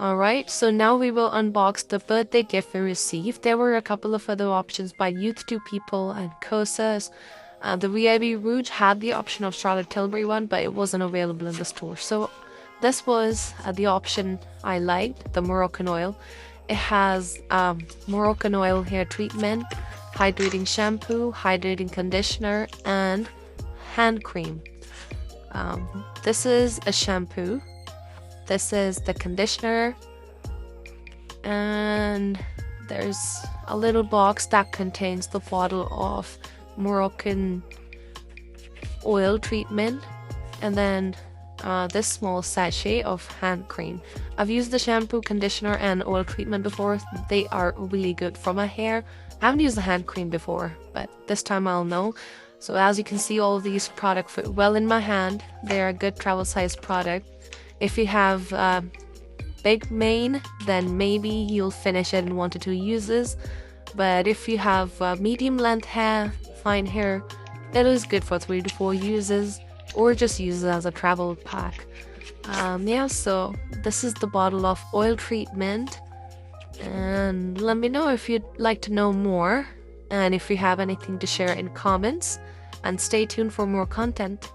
Alright, so now we will unbox the birthday gift we received. There were a couple of other options by Youth to People and Kosas. The VIB Rouge had the option of Charlotte Tilbury one, but it wasn't available in the store. So this was the option I liked, the Moroccan oil. It has Moroccan oil hair treatment, hydrating shampoo, hydrating conditioner, and hand cream. This is a shampoo. This is the conditioner, and there's a little box that contains the bottle of Moroccan oil treatment, and then this small sachet of hand cream. I've used the shampoo, conditioner, and oil treatment before. They are really good for my hair. I haven't used the hand cream before, but this time I'll know. So as you can see, all of these products fit well in my hand. They're a good travel size product. If you have big mane, then maybe you'll finish it in 1 to 2 uses. But if you have medium length hair, fine hair, that is good for 3 to 4 uses, or just use it as a travel pack. Yeah, so this is the bottle of oil treatment, and let me know if you'd like to know more, and if you have anything to share in comments, and stay tuned for more content.